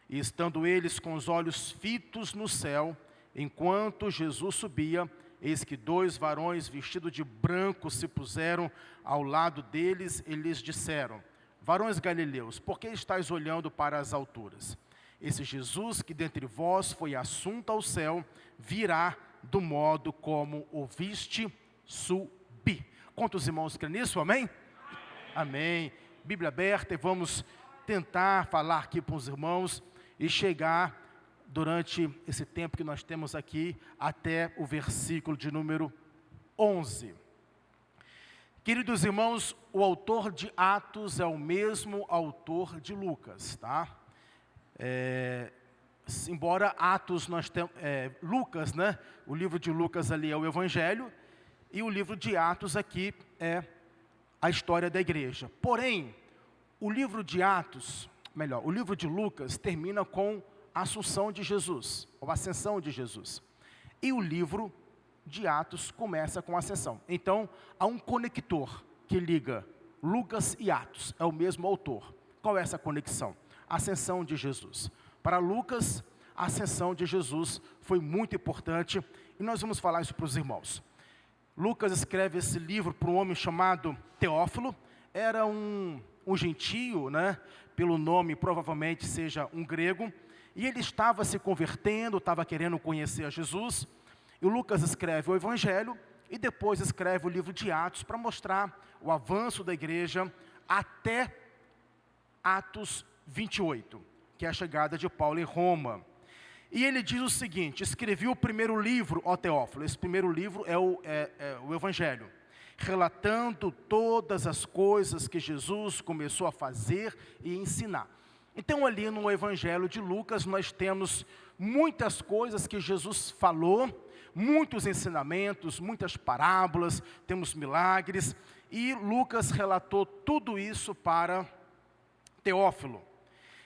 E estando eles com os olhos fitos no céu, enquanto Jesus subia, eis que 2 varões vestidos de branco se puseram ao lado deles e lhes disseram: varões galileus, por que estáis olhando para as alturas? Esse Jesus que dentre vós foi assunto ao céu, virá do modo como o viste subir. Quantos irmãos creem nisso? Amém? Amém. Bíblia aberta, e vamos tentar falar aqui para os irmãos e chegar durante esse tempo que nós temos aqui até o versículo de número 11. Queridos irmãos, o autor de Atos é o mesmo autor de Lucas, tá? Embora Atos nós temos, Lucas, né? O livro de Lucas ali é o Evangelho, e o livro de Atos aqui é a história da igreja. Porém, o livro de Atos, o livro de Lucas termina com a assunção de Jesus, ou a ascensão de Jesus. E o livro de Atos começa com a ascensão. Então, há um conector que liga Lucas e Atos, é o mesmo autor. Qual é essa conexão? A ascensão de Jesus. Para Lucas, a ascensão de Jesus foi muito importante, e nós vamos falar isso para os irmãos. Lucas escreve esse livro para um homem chamado Teófilo. Era um gentio, né? Pelo nome provavelmente seja um grego, e ele estava se convertendo, estava querendo conhecer a Jesus, e o Lucas escreve o Evangelho, e depois escreve o livro de Atos, para mostrar o avanço da igreja até Atos 28, que é a chegada de Paulo em Roma. E ele diz o seguinte: escrevi o primeiro livro, ó Teófilo. Esse primeiro livro é o Evangelho, relatando todas as coisas que Jesus começou a fazer e ensinar. Então ali no Evangelho de Lucas nós temos muitas coisas que Jesus falou, muitos ensinamentos, muitas parábolas, temos milagres, e Lucas relatou tudo isso para Teófilo.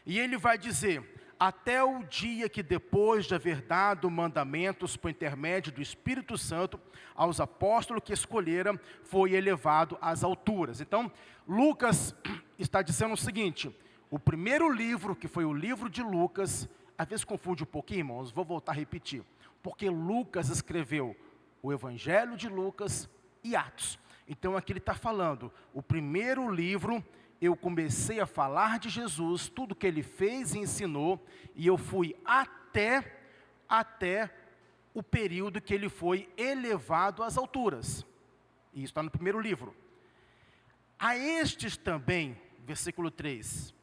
E ele vai dizer: até o dia que depois de haver dado mandamentos por intermédio do Espírito Santo aos apóstolos que escolheram, foi elevado às alturas. Então, Lucas está dizendo o seguinte: o primeiro livro, que foi o livro de Lucas, às vezes confunde um pouquinho, irmãos, vou voltar a repetir, porque Lucas escreveu o Evangelho de Lucas e Atos. Então aqui ele está falando, o primeiro livro, eu comecei a falar de Jesus, tudo que ele fez e ensinou, e eu fui até o período que ele foi elevado às alturas. E isso está no primeiro livro. A estes também, versículo 3,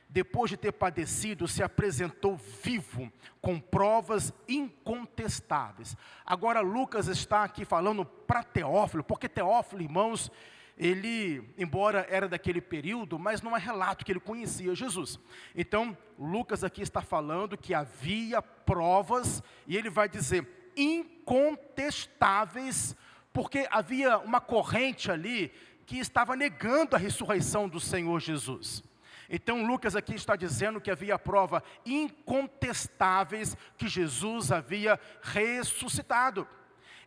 depois de ter padecido, se apresentou vivo, com provas incontestáveis. Agora Lucas está aqui falando para Teófilo, porque Teófilo, irmãos, ele, embora era daquele período, mas não é relato que ele conhecia Jesus. Então, Lucas aqui está falando que havia provas, e ele vai dizer incontestáveis, porque havia uma corrente ali que estava negando a ressurreição do Senhor Jesus. Então Lucas aqui está dizendo que havia prova incontestáveis que Jesus havia ressuscitado.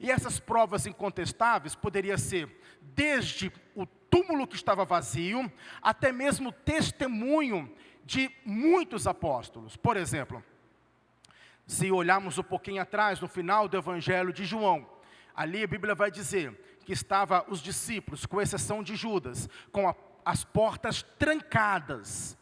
E essas provas incontestáveis poderiam ser desde o túmulo que estava vazio, até mesmo testemunho de muitos apóstolos. Por exemplo, se olharmos um pouquinho atrás, no final do Evangelho de João, ali a Bíblia vai dizer que estavam os discípulos, com exceção de Judas, com as portas trancadas,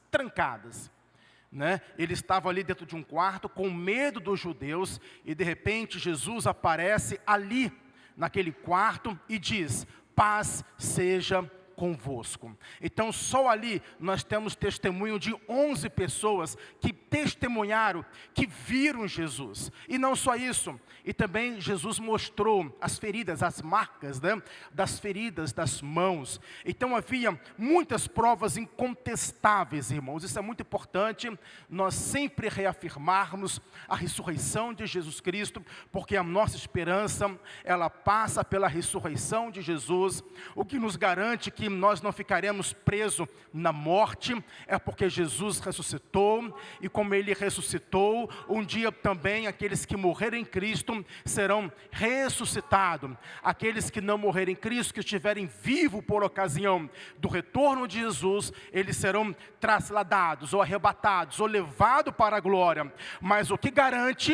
né? Ele estava ali dentro de um quarto, com medo dos judeus, e de repente Jesus aparece ali, naquele quarto, e diz: paz seja convosco. Então só ali nós temos testemunho de 11 pessoas que testemunharam, que viram Jesus. E não só isso, e também Jesus mostrou as feridas, as marcas, né, das feridas das mãos. Então havia muitas provas incontestáveis, irmãos. Isso é muito importante, nós sempre reafirmarmos a ressurreição de Jesus Cristo, porque a nossa esperança, ela passa pela ressurreição de Jesus, o que nos garante que nós não ficaremos presos na morte, é porque Jesus ressuscitou, e como Ele ressuscitou, um dia também aqueles que morrerem em Cristo serão ressuscitados. Aqueles que não morrerem em Cristo, que estiverem vivos por ocasião do retorno de Jesus, eles serão trasladados, ou arrebatados, ou levados para a glória. Mas o que garante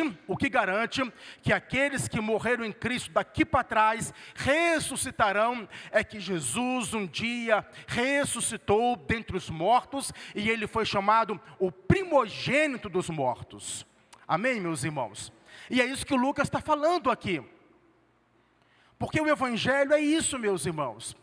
que aqueles que morreram em Cristo daqui para trás ressuscitarão, é que Jesus um dia ressuscitou dentre os mortos, e Ele foi chamado o primogênito dos mortos. Amém, meus irmãos? E é isso que o Lucas está falando aqui. Porque o Evangelho é isso, meus irmãos.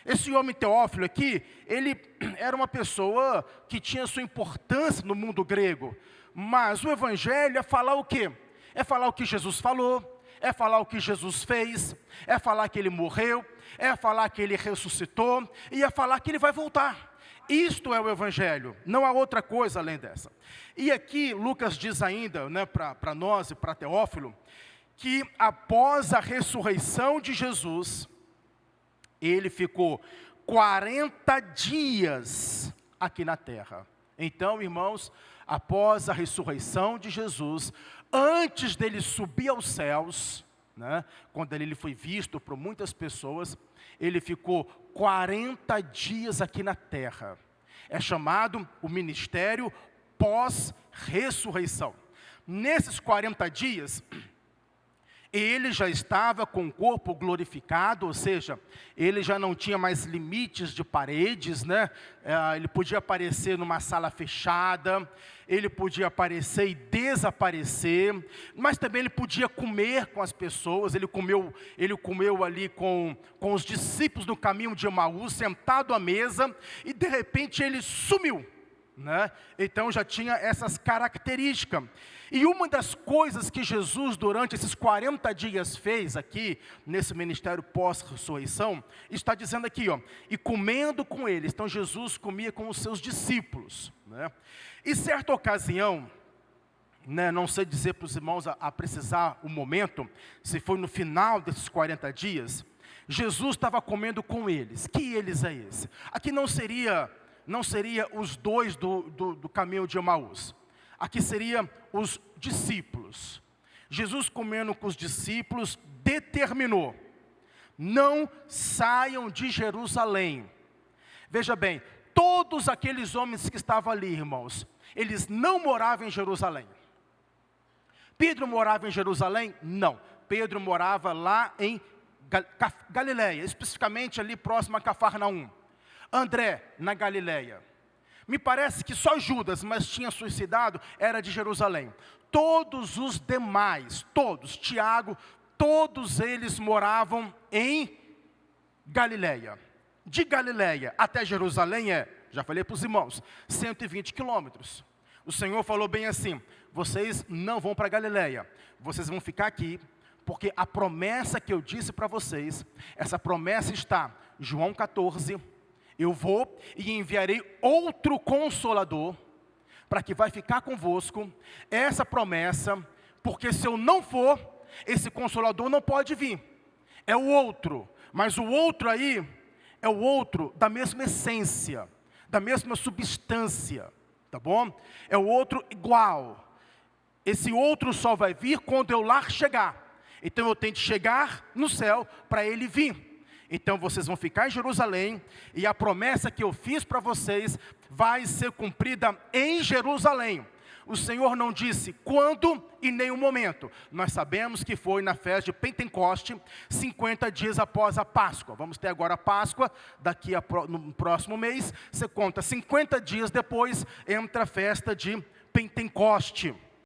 Esse homem Teófilo aqui, ele era uma pessoa que tinha sua importância no mundo grego. Mas o Evangelho é falar o quê? É falar o que Jesus falou, é falar o que Jesus fez, é falar que Ele morreu, é falar que Ele ressuscitou, e é falar que Ele vai voltar. Isto é o Evangelho, não há outra coisa além dessa. E aqui Lucas diz ainda, né, para nós e para Teófilo, que após a ressurreição de Jesus, Ele ficou 40 dias aqui na terra. Então, irmãos, após a ressurreição de Jesus, antes dele subir aos céus, né, quando ele foi visto por muitas pessoas, ele ficou 40 dias aqui na terra. É chamado o ministério pós-ressurreição. Nesses 40 dias, ele já estava com o corpo glorificado, ou seja, ele já não tinha mais limites de paredes, né? Ele podia aparecer numa sala fechada, ele podia aparecer e desaparecer, mas também ele podia comer com as pessoas. Ele comeu ali com os discípulos no caminho de Emaús, sentado à mesa, e de repente ele sumiu, né? Então já tinha essas características. E uma das coisas que Jesus durante esses 40 dias fez aqui, nesse ministério pós-ressurreição, está dizendo aqui, ó, e comendo com eles. Então Jesus comia com os seus discípulos, né? E certa ocasião, né, não sei dizer para os irmãos a precisar o momento, se foi no final desses 40 dias, Jesus estava comendo com eles. Que eles é esse? Aqui não seria os dois do caminho de Emaús. Aqui seriam os discípulos. Jesus comendo com os discípulos determinou: não saiam de Jerusalém. Veja bem, todos aqueles homens que estavam ali, irmãos, eles não moravam em Jerusalém. Pedro morava em Jerusalém? Não. Pedro morava lá em Galileia, especificamente ali próximo a Cafarnaum. André, na Galileia. Me parece que só Judas, mas tinha suicidado, era de Jerusalém. Todos os demais, Tiago, todos eles moravam em Galileia. De Galileia até Jerusalém já falei para os irmãos, 120 quilômetros. O Senhor falou bem assim: vocês não vão para Galileia, vocês vão ficar aqui, porque a promessa que eu disse para vocês, essa promessa está em João 14, eu vou e enviarei outro Consolador, para que vai ficar convosco, essa promessa, porque se eu não for, esse Consolador não pode vir, é o outro, mas o outro aí, é o outro da mesma essência, da mesma substância, tá bom? É o outro igual, esse outro só vai vir quando eu lá chegar, então eu tenho que chegar no céu para ele vir. Então vocês vão ficar em Jerusalém, e a promessa que eu fiz para vocês vai ser cumprida em Jerusalém. O Senhor não disse quando e nem o momento. Nós sabemos que foi na festa de Pentecoste, 50 dias após a Páscoa. Vamos ter agora a Páscoa, no próximo mês. Você conta 50 dias depois, entra a festa de Pentecoste.